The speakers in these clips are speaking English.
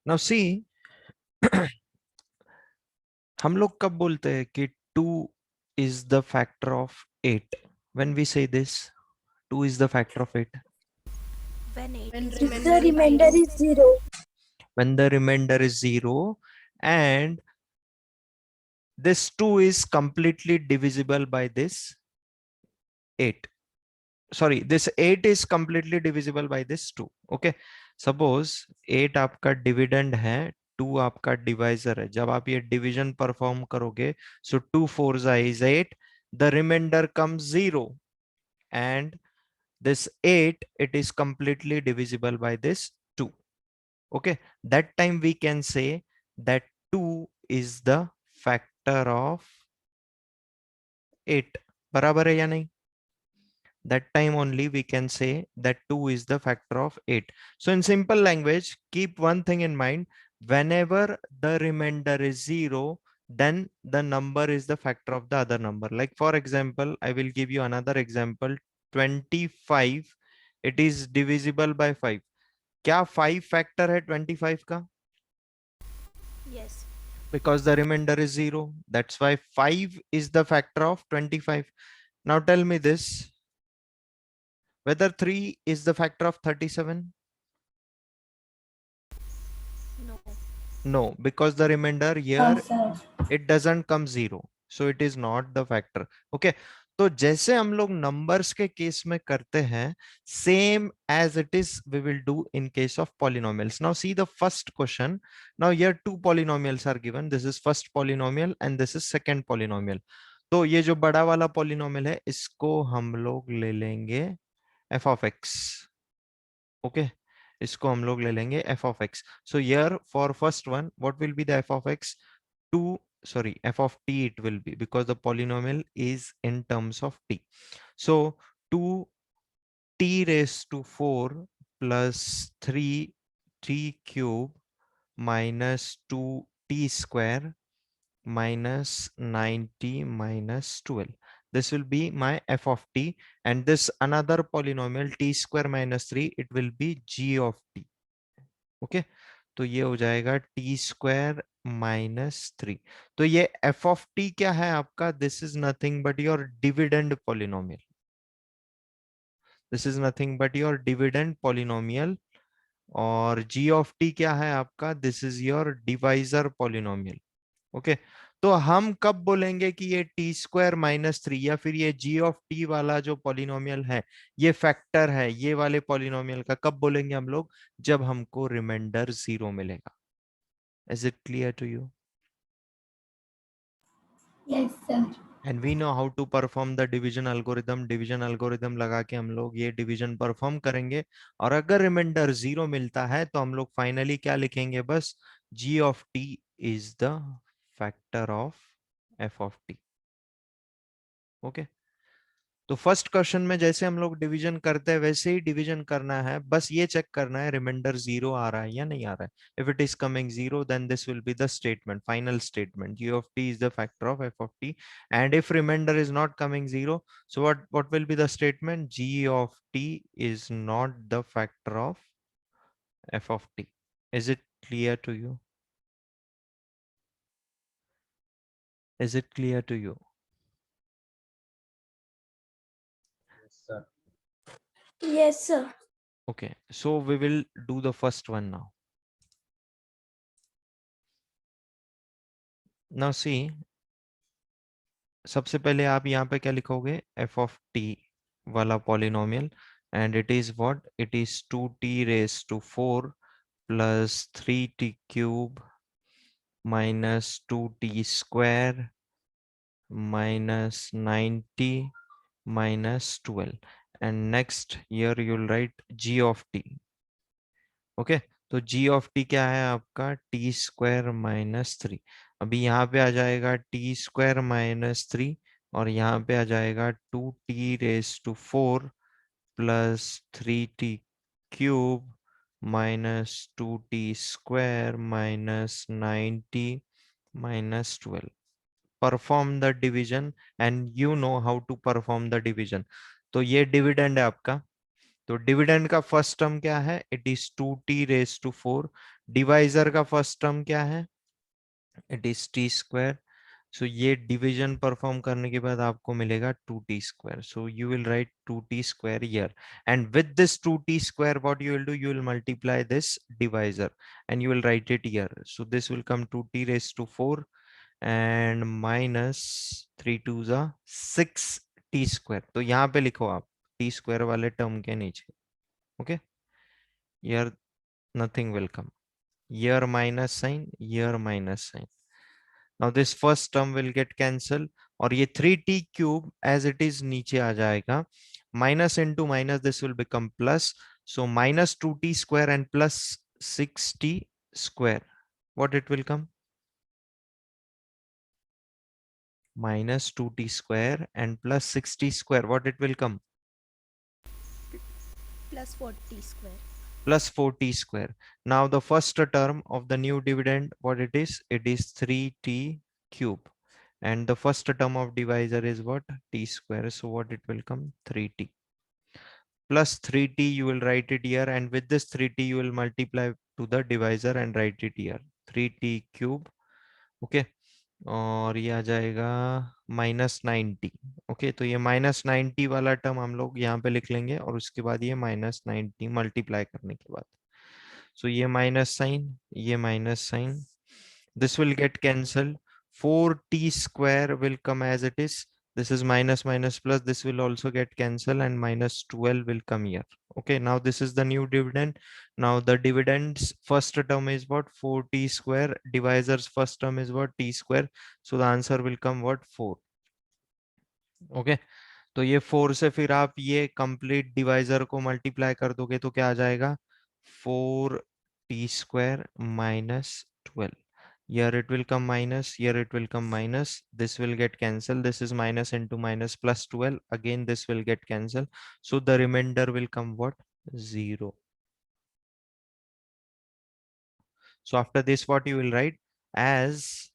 Now see हम लोग कब बोलते हैं कि 2 is the factor of 8? When we say this, 2 is the factor of 8. When 8 When is remainder If the divisible by remainder 2. is 0. When the remainder is 0 and this 2 is completely divisible by this 8. Sorry, this 8 is completely divisible by this 2. Okay, suppose 8 आपका dividend है, 2 आपका divisor है. जब आप ये division perform करोगे, so 2 4s is 8, the remainder comes 0, and this 8, it is completely divisible by this 2. Okay, that time we can say that 2 is the factor of 8. बराबर है या नहीं? That time only we can say that 2 is the factor of 8. So in simple language, keep one thing in mind: whenever the remainder is 0, then the number is the factor of the other number. Like for example, I will give you another example. 25, it is divisible by 5. क्या 5 factor है 25 का? Yes. Because the remainder is 0. That's why 5 is the factor of 25. Now tell me this: whether 3 is the factor of 37? No. No, because the remainder here, sir. it doesn't come 0. So it is not the factor. Okay. तो जैसे हम लोग numbers के case में करते हैं, same as it is we will do in case of polynomials. Now see the first question. Now here two polynomials are given. This is first polynomial and this is second polynomial. तो ये जो बड़ा वाला polynomial है, इसको हम लोग ले लेंगे f of x. Okay, इसको हम लोग ले लेंगे f of x. So here for first one, what will be the f of x? 2, sorry, f of t it will be, because the polynomial is in terms of t. So 2t raised to 4 plus 3t cube minus 2t square minus 90 minus 12. This will be my f of t, and this another polynomial t square minus 3, it will be g of t. Okay, तो ये हो जाएगा t square minus 3. तो ये f of t क्या है आपका? This is nothing but your dividend polynomial. This is nothing but your dividend polynomial. और g of t क्या है आपका? This is your divisor polynomial. Okay, तो हम कब बोलेंगे कि ये टी स्क्वायर माइनस 3 या फिर ये जी ऑफ टी वाला जो पॉलिनोमियल है, ये फैक्टर है ये वाले पॉलिनोमियल का? कब बोलेंगे हम लोग? जब हमको रिमाइंडर 0 मिलेगा. Is it clear to you? Yes, sir. And we know how to perform the division algorithm. Division algorithm लगा के हम लोग ये डिवीजन परफॉर्म करेंगे, और अगर रिमाइंडर 0 मिलता है तो हम लोग फाइनली क्या लिखेंगे? बस G of T is the factor of F of T. Okay, तो फर्स्ट क्वेश्चन में जैसे हम लोग डिवीजन करते हैं वैसे ही डिवीजन करना है. बस ये चेक करना है रिमाइंडर 0 आ रहा है या नहीं आ रहा है. If it is coming 0, then this will be the statement, final statement: g of t is the factor of f of t. And if remainder is not coming 0, so what will be the statement? g of t is not the factor of f of t. Is it clear to you? Is it clear to you? Yes, sir. Yes, sir. Okay, so we will do the first one now. Now see, सबसे पहले आप यहाँ पे क्या लिखोगे? f of t वाला polynomial, and it is what? It is 2t raised to 4 plus 3t cube minus 2t square minus 90 minus 12. And next here you'll write g of t. Okay, तो g of t क्या है आपका? t square minus 3. अभी यहाँ पे आ जाएगा t square minus 3, और यहाँ पे आ जाएगा 2t raise to 4 plus 3t cube minus 2t square minus 90 minus 12. Perform the division, and you know how to perform the division. तो ये डिविडेंड है आपका, तो डिविडेंड का फर्स्ट टर्म क्या है? It is 2t⁴। डिवाइजर का फर्स्ट टर्म क्या है? It is t²। सो ये डिवीजन परफॉर्म करने के बाद आपको मिलेगा 2t²। So you will write 2t² here, and with this 2t², what you will do, you will multiply this divisor and you will write it here. So this will come 2t⁴ and minus 3 2s are 6t²। तो यहाँ पे लिखो आप t² वाले term के नीचे। Okay, here nothing will come, here minus sign, here minus sign. Now this first term will get cancelled और ये 3t³ as it is नीचे आ जाएगा। Minus into minus, this will become plus. So minus 2t² and plus 6t². What it will come? Minus 2t² and plus 6t². What it will come? plus 40 square. Plus 4t². Now the first term of the new dividend, what it is? It is 3t³. And the first term of divisor is what? t². So what it will come? 3t. Plus 3t, you will write it here, and with this 3t you will multiply to the divisor and write it here, 3t³ okay. और ये आ जाएगा -90। Okay, तो ये -90 वाला term हम लोग यहाँ पे लिख लेंगे और उसके बाद ये -90 मल्टीप्लाई करने के बाद, सो ये माइनस साइन, ये minus sign, this will get cancelled, 4t² will come as it is, this is minus minus plus, this will also get cancelled and -12 will come here. Okay, now this is the new dividend. Now the dividends first term is what? 4t², divisors first term is what? t², so the answer will come what? 4. Okay, तो ये 4 से फिर आप ये complete divisor को multiply कर दोगे तो क्या आ जाएगा? 4t² -12. Here it will come minus, here it will come minus, this will get cancelled, this is minus into minus plus 12, again this will get cancelled, so the remainder will come what? 0. So after this, what you will write? As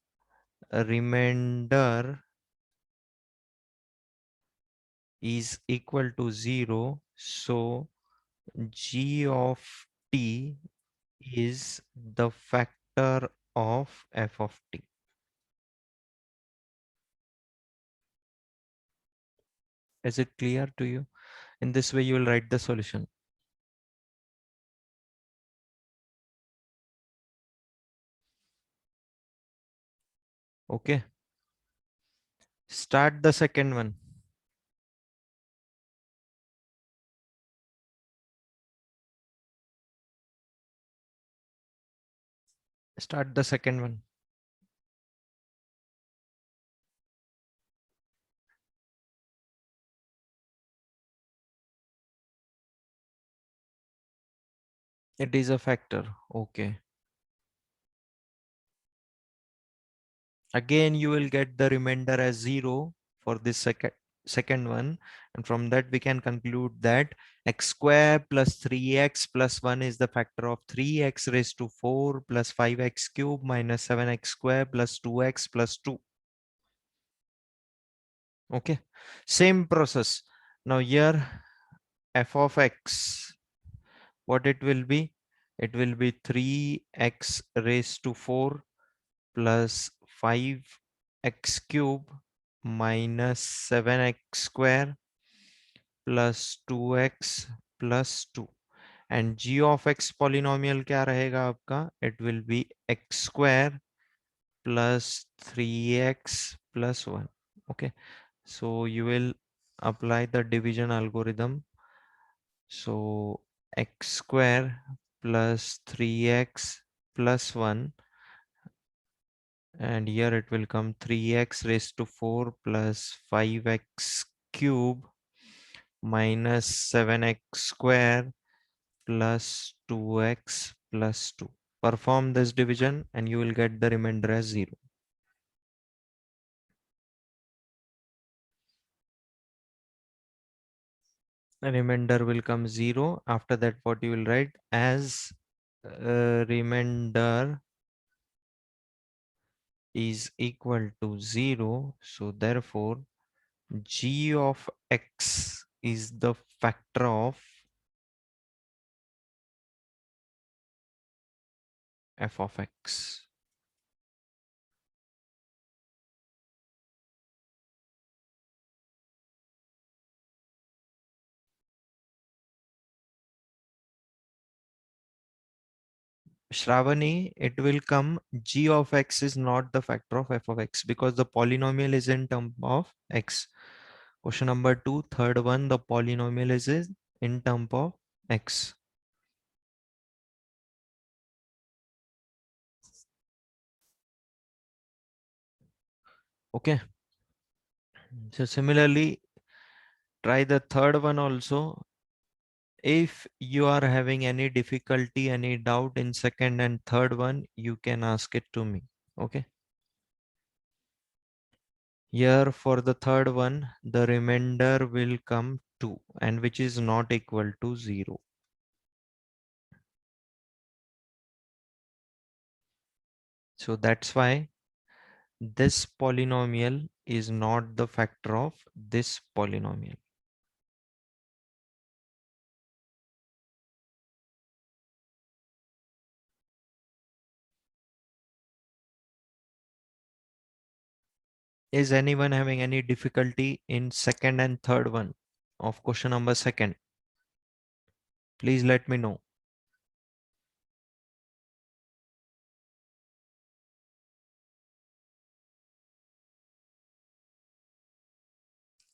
a remainder is equal to 0, so g of t is the factor of f of t. Is it clear to you? In this way, you will write the solution. Okay. Start the second one. Start the second one. It is a factor. Okay. Again, you will get the remainder as 0 for this second one. And from that, we can conclude that x² plus 3x plus 1 is the factor of 3x raised to 4 plus 5x³ minus 7x² plus 2x plus 2. Okay. Same process. Now here, f of x, what it will be? It will be 3x raised to 4 plus 5x³ minus 7x² plus 2x plus 2. And g of x polynomial क्या रहेगा आपका? It will be x² plus 3x plus 1. Okay, so you will apply the division algorithm. So x² plus 3x plus 1, and here it will come 3x raised to 4 plus 5x³ minus 7x² plus 2x plus 2. Perform this division and you will get the remainder as 0. The remainder will come 0. After that, what you will write? As remainder is equal to 0, so therefore g of x is the factor of f of x. Shravani, it will come g of x is not the factor of f of x because the polynomial is in term of x. Question number 2, third one, the polynomial is in term of x. Okay. So similarly, try the third one also. If you are having any difficulty, any doubt in second and third one, you can ask it to me. Okay. Here for the third one, the remainder will come 2 and which is not equal to 0. So that's why this polynomial is not the factor of this polynomial. Is anyone having any difficulty in second and third one of question number second? Please let me know.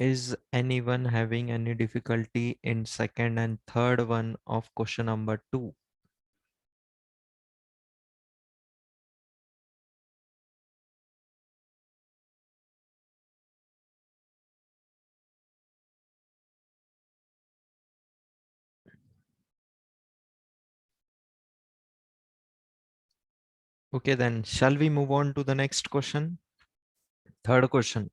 Is anyone having any difficulty in second and third one of question number 2? Okay, then shall we move on to the next question? Third question.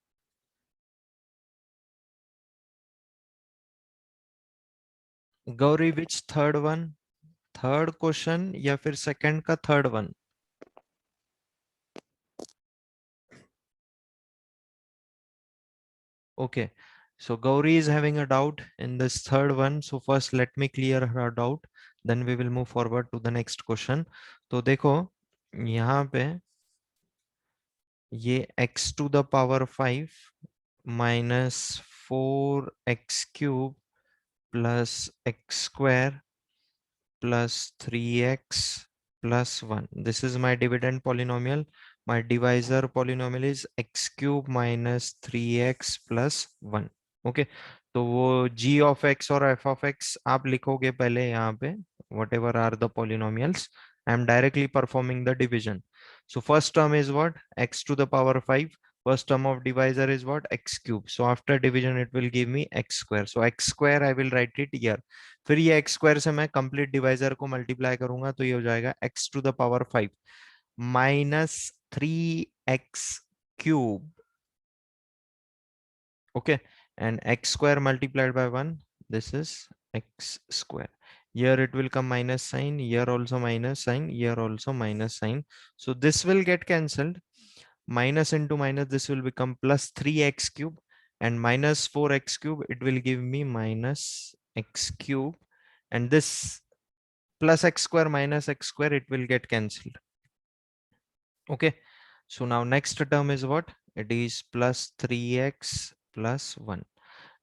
Gauri, which third one? Third question या फिर second का third one? Okay, so Gauri is having a doubt in this third one. So first let me clear her doubt. Then we will move forward to the next question. तो देखो यहाँ पे ये x to the power 5 minus 4x³ plus x square plus 3x plus 1. This is my dividend polynomial. My divisor polynomial is x³ minus 3x plus 1. Okay तो वो g of x और f of x आप लिखोगे पहले यहाँ पे whatever are the polynomials. I am directly performing the division. So first term is what? X to the power 5. First term of divisor is what? X cube. So after division it will give me x square. So x square I will write it here. फिर ये x square से मैं complete divisor को multiply करूंगा तो ये हो जाएगा X to the power 5 minus 3x³ okay, and x square multiplied by 1, this is x square. Here it will come minus sign, here also minus sign, here also minus sign. So this will get cancelled. Minus into minus, this will become plus 3x³ and minus 4x³, it will give me minus x³, and this plus x square minus x square, it will get cancelled. Okay, so now next term is what? It is plus 3x plus 1.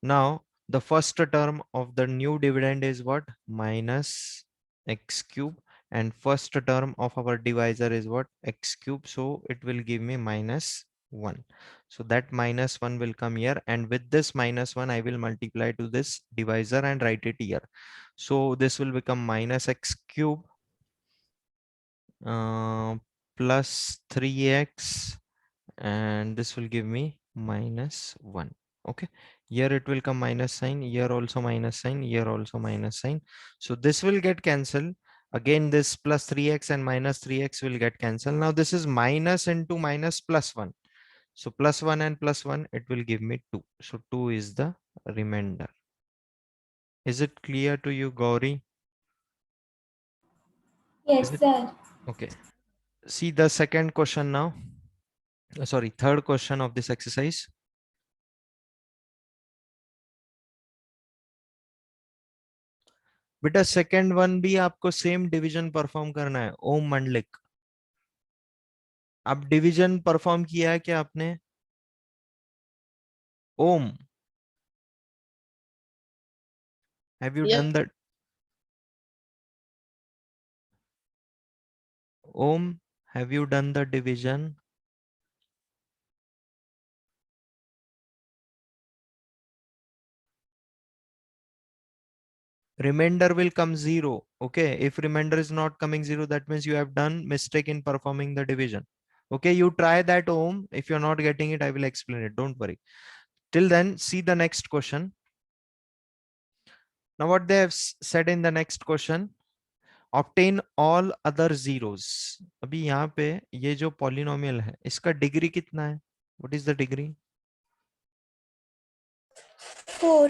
Now the first term of the new dividend is what? Minus x³, and first term of our divisor is what? x³, so it will give me minus 1. So that minus 1 will come here, and with this minus 1 I will multiply to this divisor and write it here. So this will become minus x³ plus 3x, and this will give me minus 1. Okay, here it will come minus sign, here also minus sign, here also minus sign. So this will get cancelled. Again this plus 3x and minus 3x will get cancelled. Now this is minus into minus plus 1. So plus 1 and plus 1, it will give me 2. So 2 is the remainder. Is it clear to you, Gauri? Yes, sir. Okay. See the second question now. Sorry, third question of this exercise. बेटा second one भी आपको same division perform करना है ओम मंडलिक अब division perform किया है क्या आपने? Um, have you Yes. Done the um, have you done the division? Remainder will come 0. Okay, if remainder is not coming 0, that means you have done mistake in performing the division. Okay, you try that home. If you're not getting it, I will explain it. Don't worry. Till then, see the next question. Now what they have said in the next question, obtain all other zeros. अभी यहाँ पे ये जो polynomial है इसका degree कितना है? What is the degree? 4.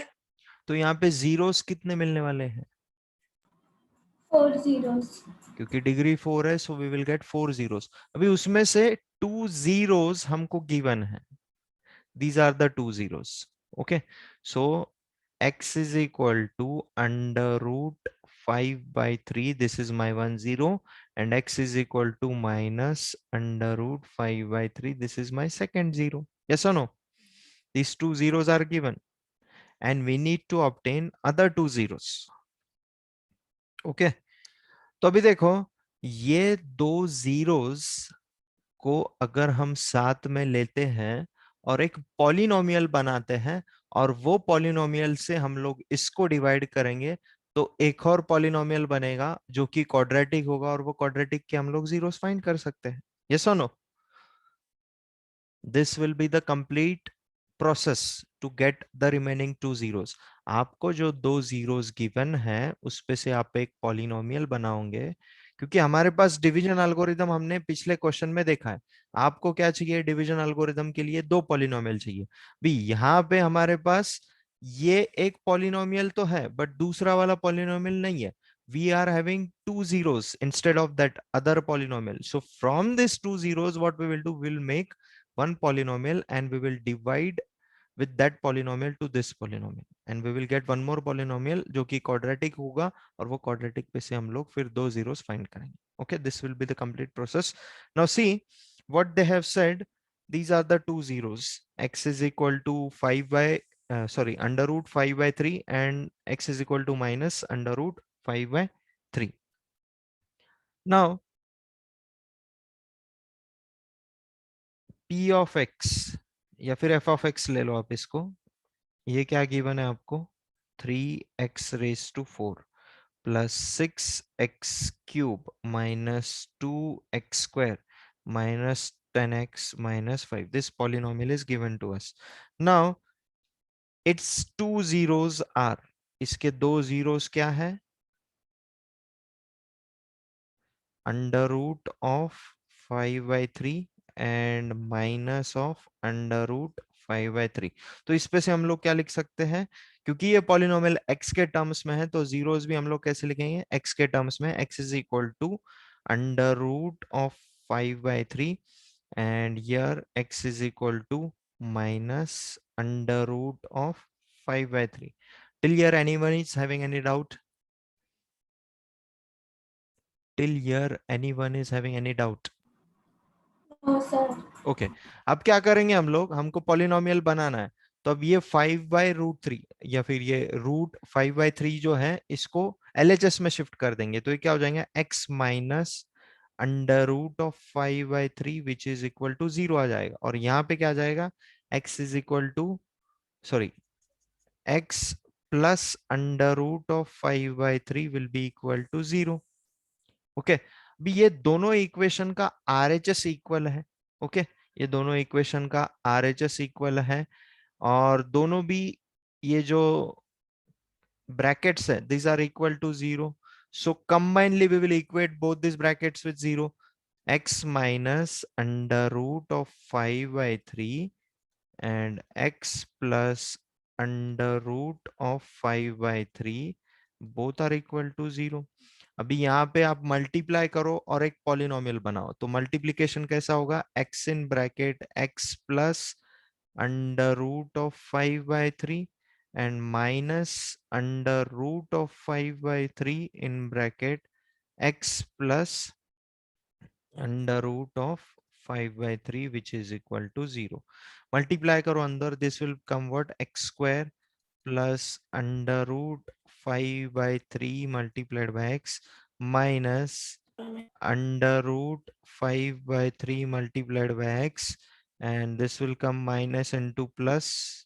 तो यहाँ पे zeros कितने मिलने वाले हैं? 4 zeros. क्योंकि डिग्री 4 है, so we will get 4 zeros. अभी उसमें से 2 zeros हमको गिवन है. These are the 2 zeros. Okay, so x is equal to under root 5 by 3. This is my 1 0, and x is equal to minus under root 5 by 3. This is my second 0. Yes or no? These 2 zeros are given, and we need to obtain other 2 zeros. Okay, तो अभी देखो, ये 2 zeros को अगर हम साथ में लेते हैं और एक पॉलिनोमियल बनाते हैं, और वो पॉलिनोमियल से हम लोग इसको डिवाइड करेंगे, तो एक और पॉलिनोमियल बनेगा जो कि क्वाड्रेटिक होगा, और वो क्वाड्रेटिक के हम लोग जीरोस फाइंड कर सकते हैं. यस और no? This will be the complete process to get the remaining 2 zeros. आपको जो 2 zeros गिवन है उस पे से आप एक पॉलिनोमियल बनाओगे, क्योंकि हमारे पास डिवीजन एल्गोरिदम हमने पिछले क्वेश्चन में देखा है. आपको क्या चाहिए? डिवीजन एल्गोरिदम के लिए 2 पॉलिनोमियल चाहिए. भी यहाँ पे हमारे पास ये एक पॉलिनोमियल तो है, बट दूसरा वाला पॉलिनोमियल नहीं है. We are having 2 zeros instead of that other polynomial. So from these 2 zeros, what we will do, we'll make one polynomial, and we will divide with that polynomial to this polynomial, and we will get one more polynomial जो कि quadratic होगा, और वो quadratic पे से हम लोग फिर 2 zeros find करेंगे. Okay, this will be the complete process. Now see what they have said. These are the 2 zeros. X is equal to 5 by under root 5 by 3, and x is equal to minus under root 5 by 3. Now p of x या फिर f of x ले लो आप इसको. ये क्या given है आपको? 3x raise to 4 plus 6x cube minus 2x square minus 10x minus 5. This polynomial is given to us. Now its 2 zeros are, इसके 2 zeros क्या है? Under root of 5 by 3 and minus of under root 5 by 3. तो इस पे से हम लोग क्या लिख सकते हैं? क्योंकि ये पॉलिनोमियल x के टर्म्स में है, तो जीरोस भी हम लोग कैसे लिखेंगे? x के टर्म्स में. x is equal to under root of 5 by 3, and here x is equal to minus under root of 5 by 3. Till here anyone is having any doubt? Till here anyone is having any doubt? No, sir. Okay अब क्या करेंगे हम लोग? हमको polynomial बनाना है, तो अब ये 5 बाय रूट 3 या फिर ये रूट 5 बाय 3 जो है, इसको LHS में शिफ्ट कर देंगे, तो ये क्या हो जाएगा? x minus under root of 5 by 3 which is equal to 0 आ जाएगा. और यहाँ पे क्या आ जाएगा? x is equal to, sorry, x plus under root of 5 by 3 will be equal to 0. Okay, अभी ये दोनों इक्वेशन का RHS इक्वल है. ओके, ये दोनों इक्वेशन का RHS इक्वल है, और दोनों भी ये जो ब्रैकेट्स है, these are equal to 0. So combinedly we will equate both these brackets with 0. X minus under root of 5 by 3 and x plus under root of 5 by 3 both are equal to 0. अभी यहाँ पे आप multiply करो और एक polynomial बनाओ, तो multiplication कैसा होगा? x in bracket x plus under root of 5 by 3 and minus under root of 5 by 3 in bracket x plus under root of 5/3 which is equal to 0. Multiply करो अंदर, this will convert x square plus under root 5/3 multiplied by x minus under root 5/3 multiplied by x, and this will come minus into plus,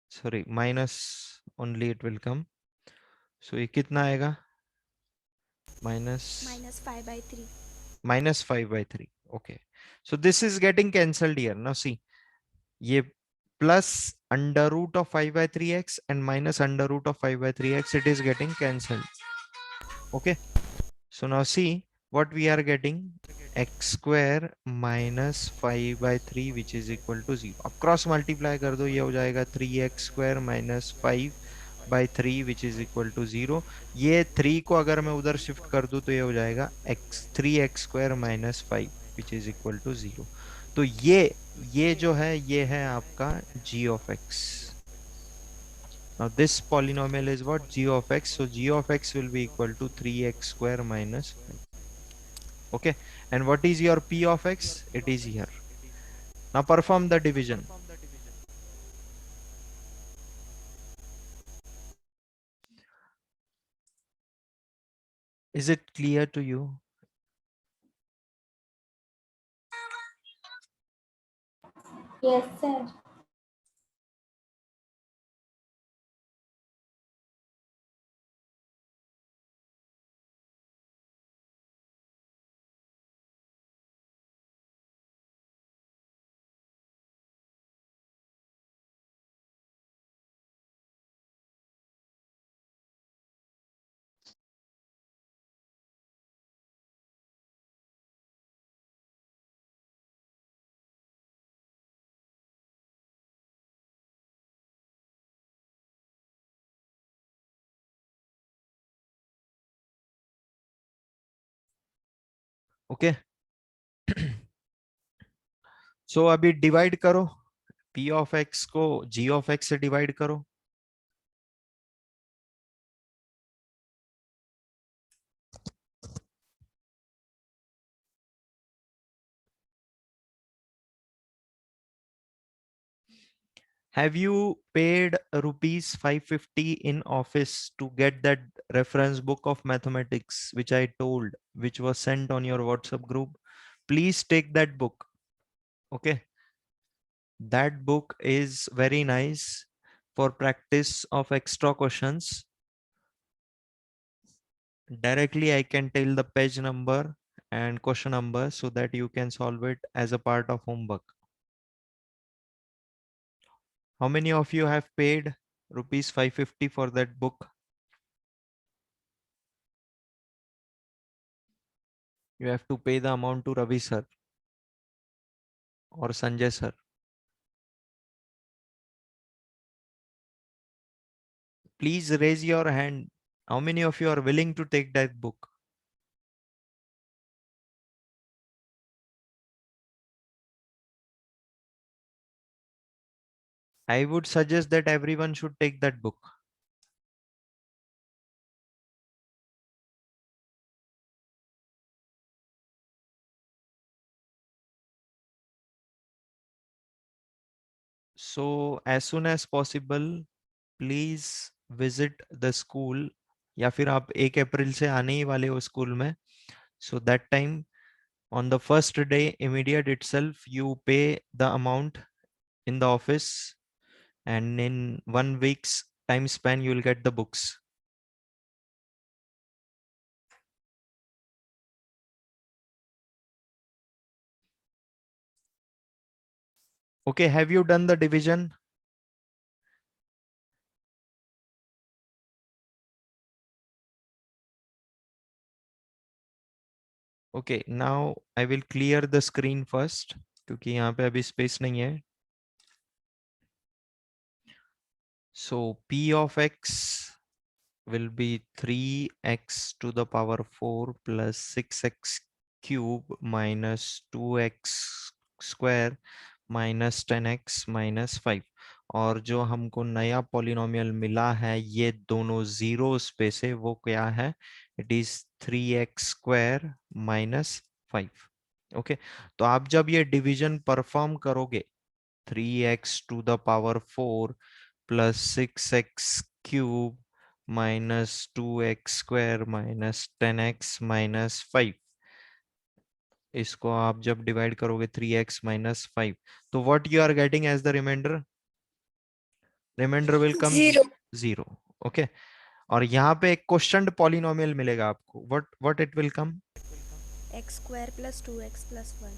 sorry minus only it will come. So ये कितना आएगा? minus -5/3. -5/3. Okay, so this is getting cancelled here. Now see, ये plus under root of 5/3x and minus under root of 5/3x, it is getting cancelled. Okay, so now see what we are getting, x square minus 5/3 which is equal to 0. अब cross multiply कर दो, ये हो जाएगा 3x square minus 5/3 which is equal to 0. ये 3 को अगर मैं उधर शिफ्ट कर दूं तो ये हो जाएगा 3x square minus 5 which is equal to 0. तो ये जो है ये है आपका g of x. Now this polynomial is what? G of x. So g of x will be equal to 3x square minus 5. Okay, and what is your p of x? It is here. Now perform the division. Is it clear to you? Yes, sir. Okay. So अभी divide करो, p of x को g of x से divide करो. Have you paid rupees 550 in office to get that reference book of mathematics which I told, which was sent on your WhatsApp group? Please take that book. Okay. That book is very nice for practice of extra questions. Directly I can tell the page number and question number so that you can solve it as a part of homework. How many of you have paid rupees 550 for that book? You have to pay the amount to Ravi sir or Sanjay sir. Please raise your hand. How many of you are willing to take that book? I would suggest that everyone should take that book. So as soon as possible, please visit the school. या फिर आप 1 अप्रैल से आने ही वाले हो school में. So that time on the first day immediate itself you pay the amount in the office, and in 1 week's time span you will get the books. Okay, have you done the division? Okay, now I will clear the screen first क्योंकि यहाँ पे अभी space नहीं है. So p of x will be 3x to the power 4 plus 6x cube minus 2x square minus 10x minus 5. और जो हमको नया पॉलिनोमियल मिला है ये दोनों जीरोस पे से, वो क्या है? It is 3x square minus 5. Okay, तो आप जब ये डिवीजन परफॉर्म करोगे 3x⁴ plus 6x³ -2x² -10x-5, इसको आप जब डिवाइड करोगे 3x-5, तो what you are getting as the reminder will come 0। Okay, और यहाँ पे एक क्वेश्चन पॉलिनोमियल मिलेगा आपको, what it will come, x square plus 2x plus 1.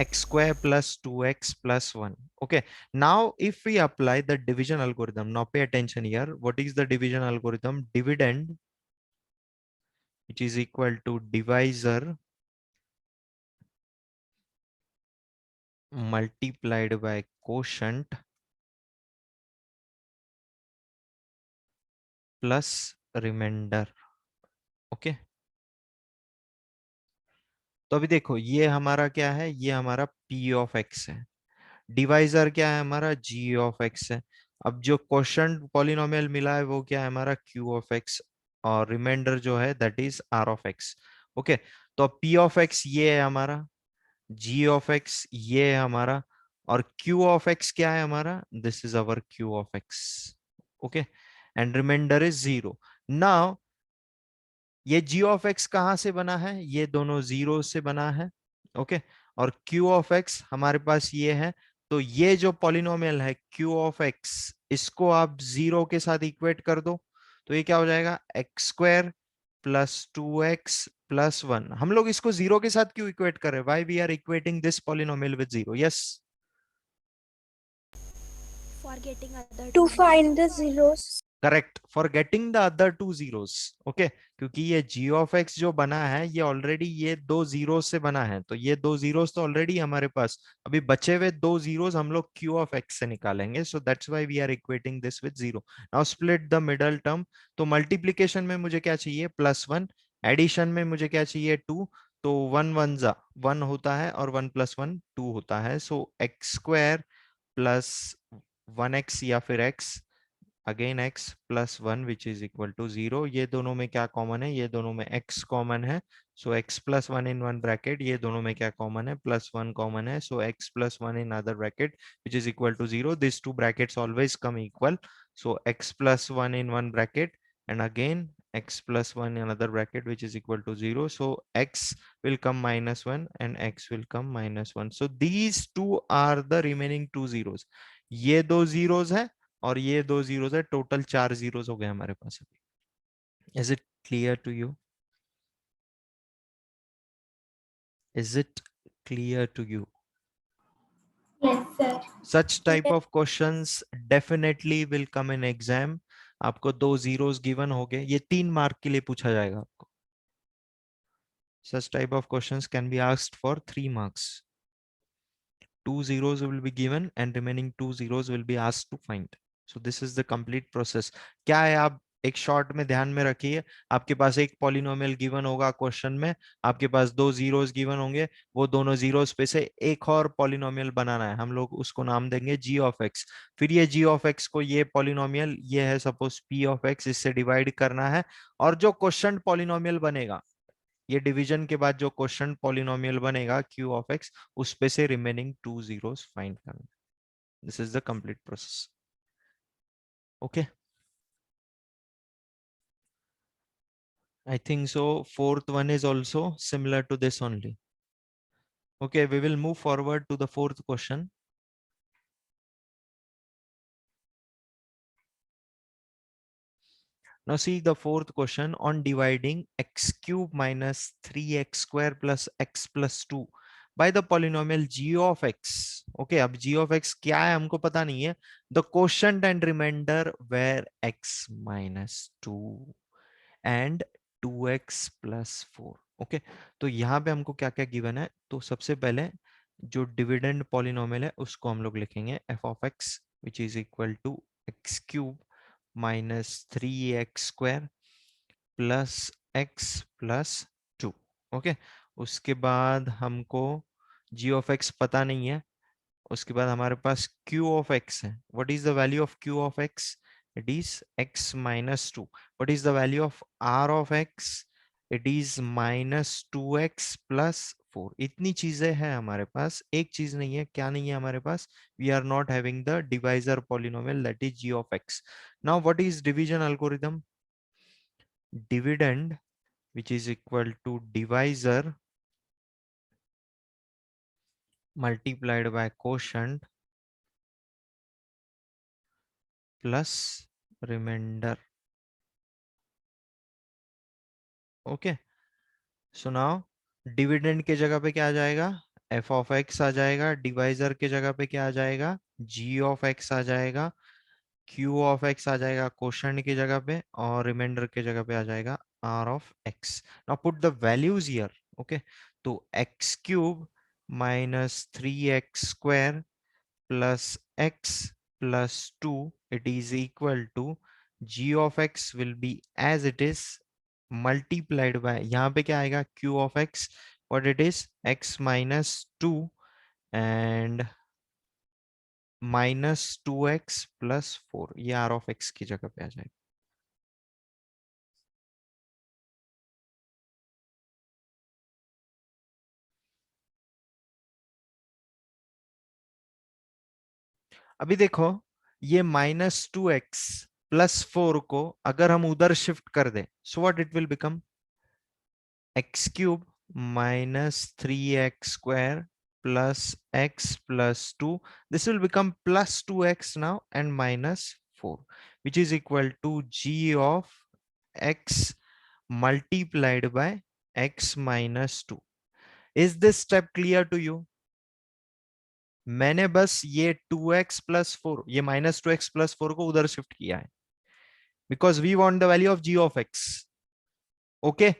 x² plus 2x plus 1. Okay, now if we apply the division algorithm, now pay attention here, what is the division algorithm? Dividend, which is equal to divisor multiplied by quotient plus remainder. Okay, तो अभी देखो ये हमारा क्या है, ये हमारा p of x है, डिवाइजर क्या है हमारा, g of x है। अब जो क्वेश्चन पॉलिनोमियल मिला है वो क्या है हमारा, q of x, और रिमाइंडर जो है that is r of x। Okay, तो अब p of x ये है हमारा, g of x ये है हमारा, और q of x क्या है हमारा, this is our q of x। Okay, and remainder is 0। Now ये g of x कहां से बना है, ये दोनों जीरो से बना है। ओके, और q of x हमारे पास ये है, तो ये जो पॉलिनोमियल है q of x, इसको आप जीरो के साथ इक्वेट कर दो, तो ये क्या हो जाएगा, x² प्लस 2x प्लस 1। हम लोग इसको जीरो के साथ क्यों इक्वेट कर रहे हैं, why we are equating this polynomial with zero, yes, For getting other To two find the zeros. zeros. Correct, for getting the other two zeros. Okay, क्योंकि ये g ऑफ x जो बना है ये ऑलरेडी ये दो जीरो से बना है, तो ये दो जीरोस तो ऑलरेडी हमारे पास, अभी बचे हुए दो जीरोस हम लोग q ऑफ x से निकालेंगे, so that's why we are equating this with zero. Now split the middle term, तो मल्टीप्लीकेशन में मुझे क्या चाहिए, +1, एडिशन में मुझे क्या चाहिए, 2, तो 1 होता है और 1 + 1 2 होता है, सो x² प्लस 1x या फिर x, again x plus 1 which is equal to 0। ये दोनों में क्या कॉमन है, ये दोनों में x कॉमन है, so x plus 1 in one bracket, ये दोनों में क्या कॉमन है, +1 कॉमन है, so x plus 1 in other bracket which is equal to 0। This two brackets always come equal, so x plus 1 in one bracket and again x plus 1 in another bracket which is equal to 0, so x will come -1 and x will come -1, so these two are the remaining two zeros। ये दो zeros है और ये दो zeros है, total 4 zeros हो गए हमारे पास अभी। Is it clear to you, is it clear to you? Yes, sir. Such type of questions definitely will come in exam. आपको दो जीरोस गिवन हो गए, ये 3 मार्क के लिए पूछा जाएगा आपको। सच type of questions can be asked for 3 marks. 2 zeros will be given and remaining 2 zeros will be asked to find, so this is the complete process। क्या है, आप एक शॉर्ट में ध्यान में रखिए, आपके पास एक पॉलिनोमियल गिवन होगा क्वेश्चन में, आपके पास दो जीरोस गिवन होंगे, वो दोनों जीरोस पे से एक और पॉलिनोमियल बनाना है, हम लोग उसको नाम देंगे g ऑफ x। फिर ये g ऑफ x को, ये पॉलिनोमियल ये है सपोज p ऑफ x, इससे डिवाइड करना है, और जो क्वेश्चन पॉलिनोमियल बनेगा, ये डिवीजन के बाद जो क्वेश्चन पॉलिनोमियल बनेगा q ऑफ x, उस पे से रिमेनिंग टू जीरोस फाइंड करना। This is the complete process. Okay, I think so fourth one is also similar to this only. Okay, we will move forward to the fourth question. Now see the fourth question on dividing x³ minus 3x² plus x plus 2 by the polynomial g of x। Okay, अब g of x क्या है हमको पता नहीं है। The quotient and remainder were x minus 2 and 2x plus 4। Okay, तो यहाँ पे हमको क्या क्या गिवन है, तो सबसे पहले जो डिविडेंड पॉलिनोमियल है उसको हम लोग लिखेंगे f of x which is equal to x³ -3x² plus x plus 2। Okay, उसके बाद हमको g ऑफ x पता नहीं है, उसके बाद हमारे पास q ऑफ x है। What is the value of q of x? It is x minus 2। What is the value of r of x? It is -2x plus 4। इतनी चीजें हैं हमारे पास, एक चीज नहीं है। क्या नहीं है हमारे पास? We are not having the divisor polynomial that is g of x. Now what is division algorithm? Dividend, which is equal to divisor multiplied by quotient plus remainder. Okay, so now dividend के जगह पे क्या आ जाएगा? F of x आ जाएगा। Divisor के जगह पे क्या आ जाएगा? जी ऑफ एक्स आ जाएगा। क्यू ऑफ एक्स आ जाएगा क्वोशंट की जगह पे, और रिमाइंडर के जगह पे आ जाएगा R of X. Now put the values here. Okay, तो X cube minus 3x² plus x plus 2, it is equal to g of x will be as it is multiplied by, यहाँ पे क्या आएगा? q of x, what it is? x minus 2 and minus 2x plus 4, ये r of x की जगह पे आ जाएगा। अभी देखो, ये -2x प्लस 4 को अगर हम उधर शिफ्ट कर दें, so what it will become? x cube minus 3x square plus x plus 2. This will become plus 2x now and minus 4, which is equal to g of x multiplied by x minus 2. Is this step clear to you? मैंने बस ये 2x plus 4, ये minus 2x plus 4 को उधर shift किया है, because we want the value of g of x. Okay,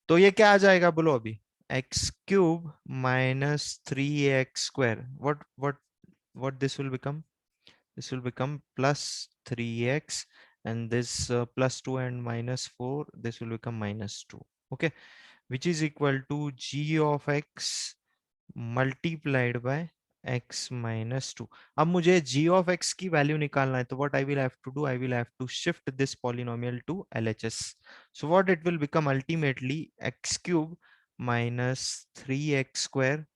तो ये क्या आ जाएगा बोलो अभी? X cube minus 3x² what this will become? This will become plus 3x, and this plus 2 and minus 4, this will become minus 2. Okay, which is equal to g of x multiplied by x minus 2. अब मुझे g of x की value निकालना है, तो what I will have to do? I will have to shift this polynomial to LHS. So what it will become ultimately? X cube minus 3x²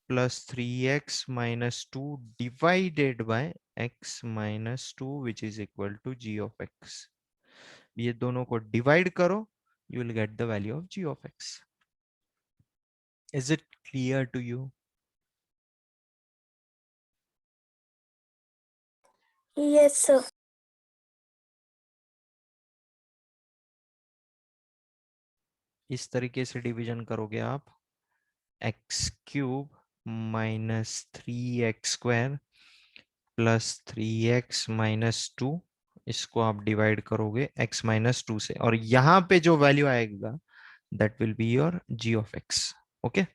plus 3x minus 2 divided by x minus 2, which is equal to g of x. ये दोनों को divide करो, you will get the value of g of x. Is it clear to you? Yes, sir. इस तरीके से division करोगे आप, x cube minus 3x² plus 3x minus 2, इसको आप डिवाइड करोगे x माइनस 2 से, और यहाँ पे जो वैल्यू आएगा that will be your g of x. Okay,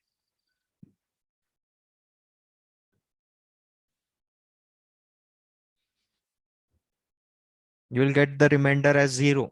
you will get the remainder as 0.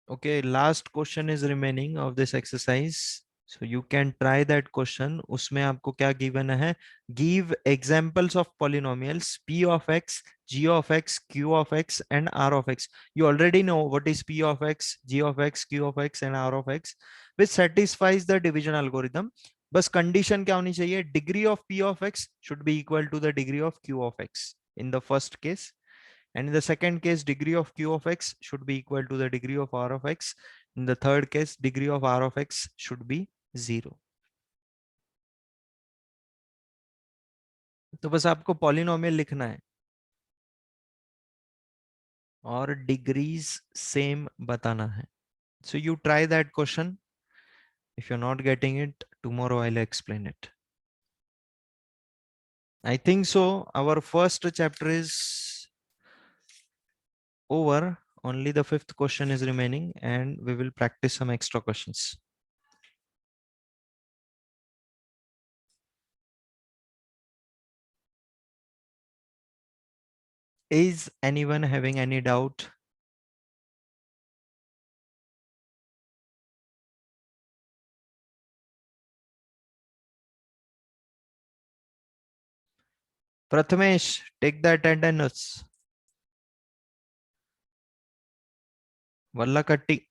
Okay, last question is remaining of this exercise. So you can try that question. उसमें आपको क्या given है? Give examples of polynomials p of x, g of x, q of x, and r of x. You already know what is p of x, g of x, q of x, and r of x, which satisfies the division algorithm. बस condition क्या होनी चाहिए? Degree of p of x should be equal to the degree of q of x in the first case. And in the second case, degree of q of x should be equal to the degree of r of x. In the third case, degree of r of x should be 0. तो बस आपको polynomial लिखना है और degrees same बताना है. So you try that question. If you're not getting it, tomorrow I'll explain it. I think so. Our first chapter is over. Only the fifth question is remaining, and we will practice some extra questions. Is anyone having any doubt? Prathamesh, take the attendance. Vallakatti.